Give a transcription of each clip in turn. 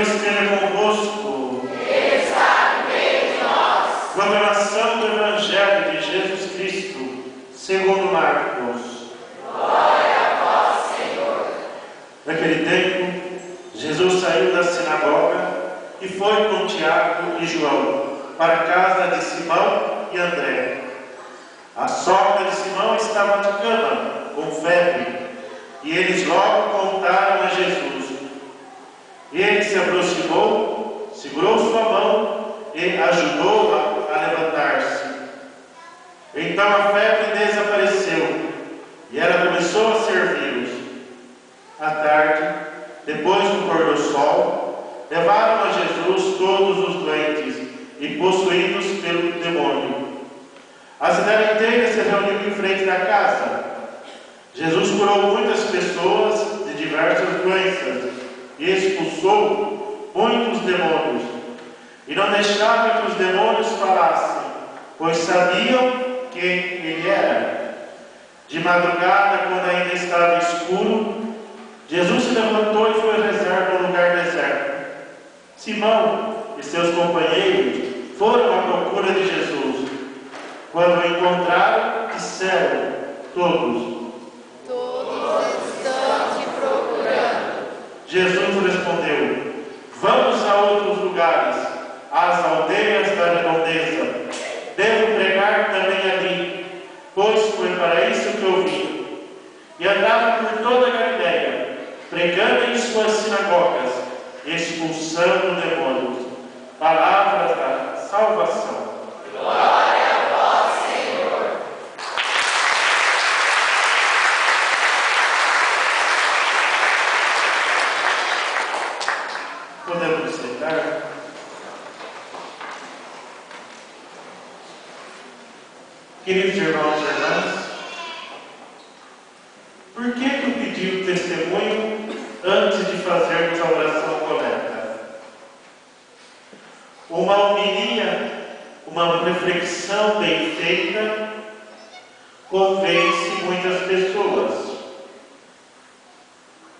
Senhor esteja convosco. Está no meio de nós. Proclamação do Evangelho de Jesus Cristo, segundo Marcos. Glória a vós, Senhor. Naquele tempo, Jesus saiu da sinagoga e foi com Tiago e João para a casa de Simão e André. A sogra de Simão estava de cama, com febre, e eles logo contaram a Jesus. Ele se aproximou, segurou sua mão e ajudou-a a levantar-se. Então a febre desapareceu e ela começou a servi-los. À tarde, depois do pôr do sol, levaram a Jesus todos os doentes e possuídos pelo demônio. A cidade inteira se reuniu em frente da casa. Jesus curou muitas pessoas de diversas doenças e expulsou muitos demônios. E não deixava que os demônios falassem, pois sabiam quem ele era. De madrugada, quando ainda estava escuro, Jesus se levantou e foi rezar num lugar deserto. Simão e seus companheiros foram à procura de Jesus. Quando o encontraram, disseram todos: Todos estão te procurando. Jesus respondeu: vamos a outros lugares, às aldeias da redondeza. Devo pregar também ali, pois foi para isso que eu vim. E andava por toda a Galileia, pregando em suas sinagogas, expulsando demônios. Palavras da salvação. Glória a vós, Senhor. Podemos sentar? Queridos irmãos e irmãs, por que eu pedi o testemunho antes de fazermos a oração correta? Uma homilia, uma reflexão bem feita, convence muitas pessoas.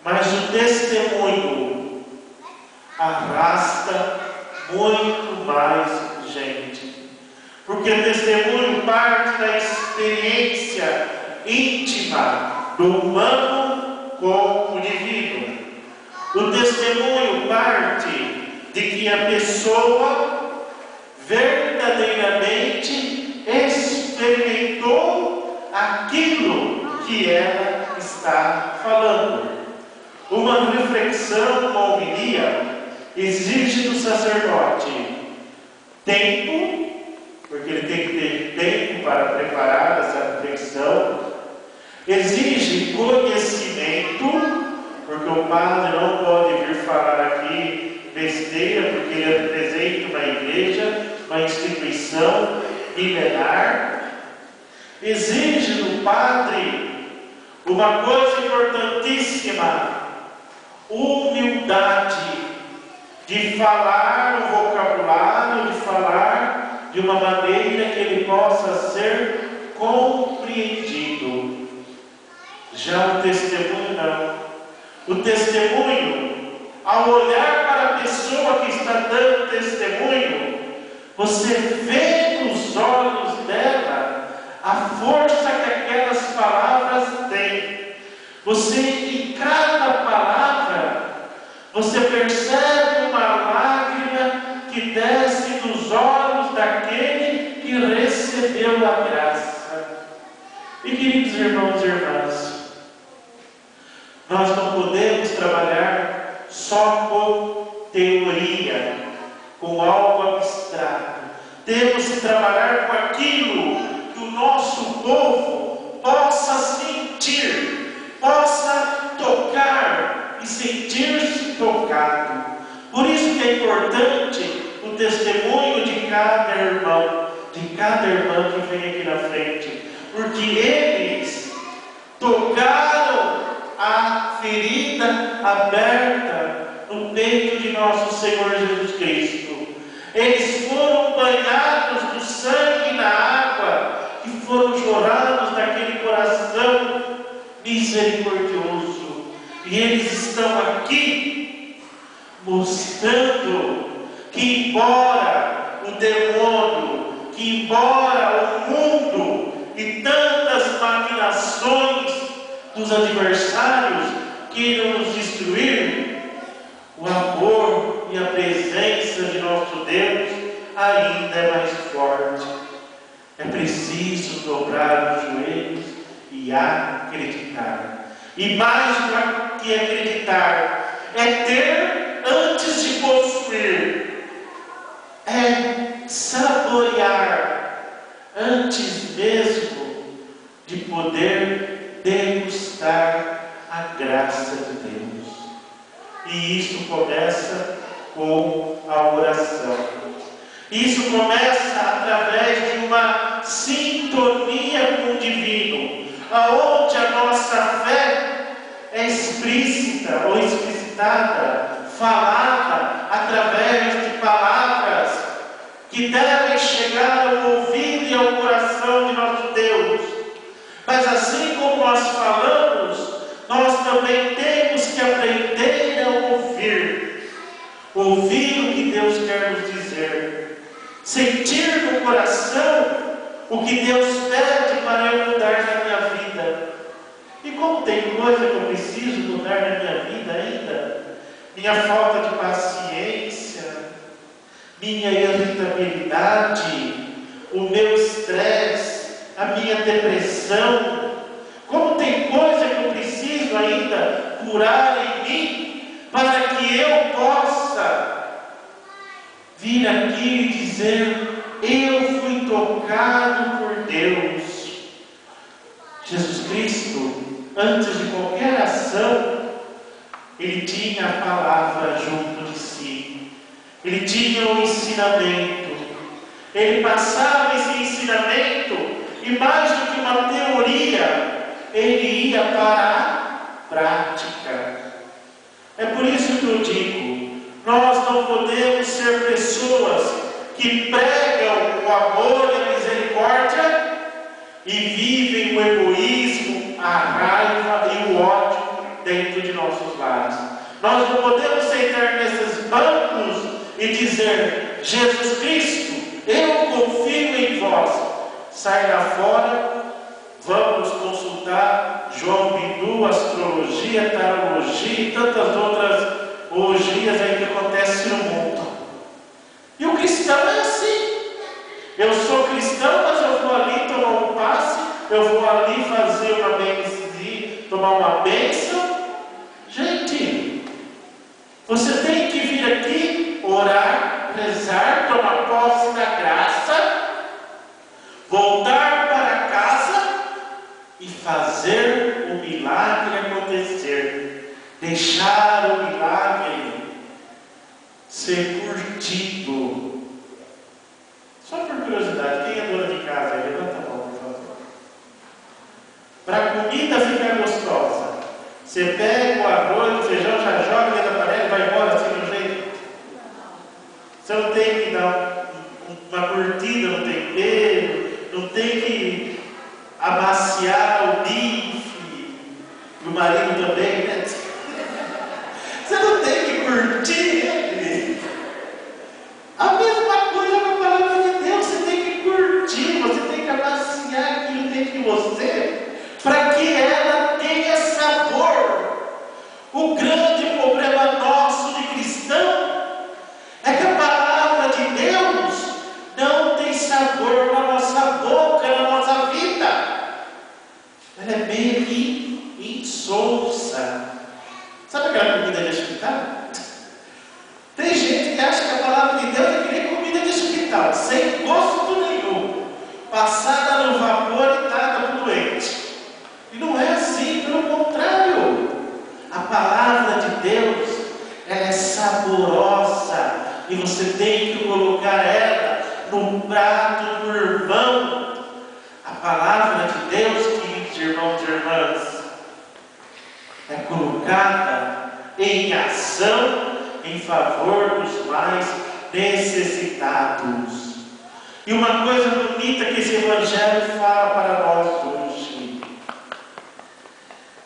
Mas o testemunho arrasta muito mais gente. Porque o testemunho parte da experiência íntima do humano com o divino. O testemunho parte de que a pessoa verdadeiramente experimentou aquilo que ela está falando. Uma reflexão, uma homilia, exige do sacerdote tempo, porque ele tem que ter tempo para preparar essa reflexão. Exige conhecimento, porque o padre não pode vir falar aqui besteira, porque ele representa uma igreja, uma instituição milenar. Exige do padre uma coisa importantíssima: humildade, de falar o vocabulário, de falar de uma maneira que ele possa ser compreendido. Já o testemunho não. O testemunho, ao olhar para a pessoa que está dando testemunho, você vê nos olhos dela a força que aquelas palavras têm. Você, em cada palavra, você percebe uma lágrima que desce dos olhos daquele que recebeu a graça. E queridos irmãos e irmãs, nós não podemos trabalhar só com teoria, com algo abstrato. Temos que trabalhar com aquilo que o nosso povo possa sentir, possa tocar e sentir-se tocado. Por isso que é importante o testemunho de cada irmão, de cada irmã que vem aqui na frente, porque eles tocaram a ferida aberta no peito de nosso Senhor Jesus Cristo. Eles foram banhados do sangue e na água que foram jorrados daquele coração misericordioso. E eles estão aqui mostrando que embora o demônio, que embora o mundo e tantas maquinações dos adversários queiram nos destruir, o amor e a presença de nosso Deus ainda é mais forte. É preciso dobrar os joelhos e acreditar. E mais do que acreditar, é ter antes de possuir, é saborear antes mesmo de poder degustar a graça de Deus. E isso começa com a oração. Isso começa através de uma sintonia com o divino, aonde a nossa fé é explícita ou explicitada, falada através de palavras que devem chegar ao ouvido e ao coração de nosso Deus. Mas assim como nós falamos, nós também temos que aprender a ouvir o que Deus quer nos dizer, sentir no coração o que Deus pede para eu mudar na minha vida. E como tem coisa que eu preciso mudar na minha vida ainda, minha falta de paciência, minha irritabilidade, o meu estresse, a minha depressão, como tem coisa que eu preciso ainda curar em mim, para que eu possa vir aqui e dizer: eu fui tocado por Deus. Jesus Cristo, antes de qualquer ação, Ele tinha a palavra junto de si. Ele tinha o ensinamento. Ele passava esse ensinamento, e mais do que uma teoria, ele ia para a prática. É por isso que eu digo, nós não podemos ser pessoas que pregam o amor e a misericórdia e vivem o egoísmo, a raiva e o ódio dentro de nossos lares. Nós não podemos sentar nesses bancos e dizer: Jesus Cristo, eu confio em vós. Sai lá fora, vamos consultar João Bidu, astrologia, tarologia e tantas outras orgias aí que acontecem no mundo. E o cristão é assim. Eu sou cristão, mas eu vou ali tomar um passe, eu vou ali fazer uma benção, tomar uma bênção. Gente, você tem que vir aqui, orar, rezar, tomar posse da graça, voltar para casa e fazer o milagre acontecer. Deixar o milagre ser curtido. Só por curiosidade, quem é dona de casa aí? Levanta a mão, por favor. Para a comida ficar gostosa, você pega o arroz, o feijão, já joga dentro da panela e vai embora assim do jeito. Você não tem que dar uma curtida no tempero, não tem que amaciar o bife, e o marido também, né? Você não tem que curtir ele. A mesma coisa com a palavra de Deus, você tem que curtir, você tem que amaciar aquilo dentro de você, para que ela tenha sabor. O grande problema nosso de cristão é que a palavra de Deus não tem sabor na nossa boca, na nossa vida. Ela é meio insonsa. Sabe aquela comida de hospital? Tem gente que acha que a palavra de Deus é que nem comida de hospital, sem gosto nenhum, passada no vapor e dada para o doente. E não é assim, pelo contrário. A palavra de Deus, ela é saborosa, e você tem que colocar ela no prato do irmão. A palavra de Deus, queridos irmãos e irmãs, é colocada em ação em favor dos mais necessitados. E uma coisa bonita que esse Evangelho fala para nós hoje: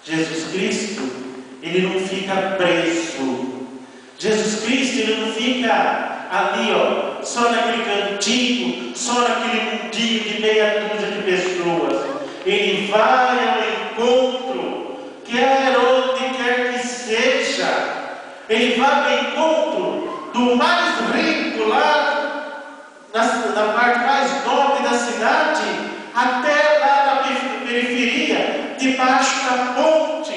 Jesus Cristo, Ele não fica preso. Jesus Cristo, ele não fica ali, ó, só naquele cantinho, só naquele mundinho de meia dúzia de pessoas. Ele vai ao encontro, quer onde quer que seja. Ele vai ao encontro do mais rico lá na parte mais nobre da cidade, até lá na periferia, debaixo da ponte.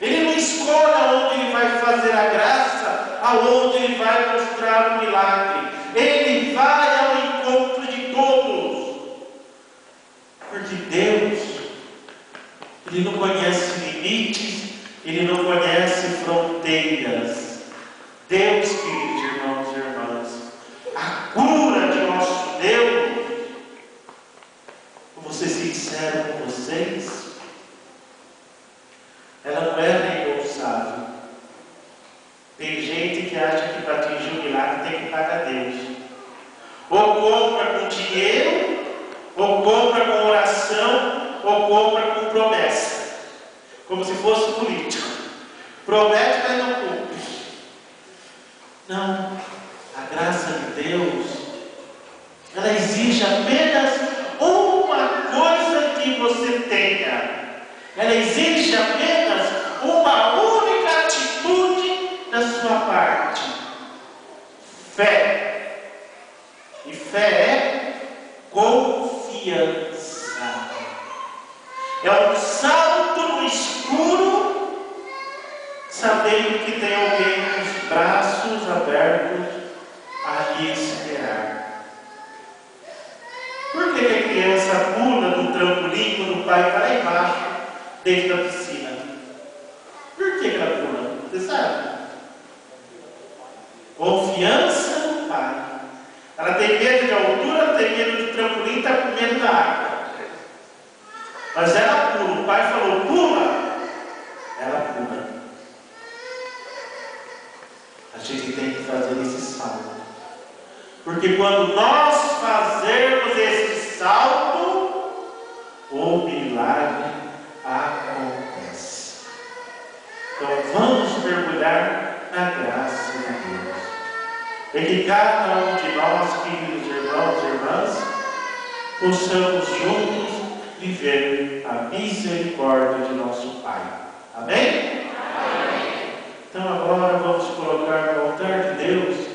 Ele não escolhe aonde ele vai fazer a graça, aonde ele vai mostrar o milagre. Ele vai ao encontro de todos. Porque Deus, ele não conhece limites, ele não conhece fronteiras. Deus, queridos irmãos e irmãs, a cura de nosso Deus, vou ser sincero com vocês, ela não é reembolsável. Tem gente que acha que para atingir o milagre tem que pagar a Deus. Ou compra com dinheiro, ou compra com oração, ou compra com promessa. Como se fosse político. Promete, mas não cumpre. Não. A graça de Deus, ela exige apenas uma coisa que você tenha. Ela exige apenas uma única atitude da sua parte. Fé. E fé é confiança. É um salto no escuro, sabendo que tem alguém com os braços abertos a lhe esperar. Por que a criança pula do trampolim quando o pai vai lá embaixo, dentro da piscina? Por que ela pula? Você sabe? Confiança no pai. Ela tem medo de altura, tem medo de trampolim, está com medo da água. Mas ela pula. O pai falou, pula. Ela pula. A gente tem que fazer esse salto. Porque quando nós fazermos esse salto, o milagre acontece. Então vamos mergulhar na graça de Deus. E que cada um de nós, queridos irmãos e irmãs, possamos juntos viver a misericórdia de nosso Pai. Amém? Amém. Então agora vamos colocar no altar de Deus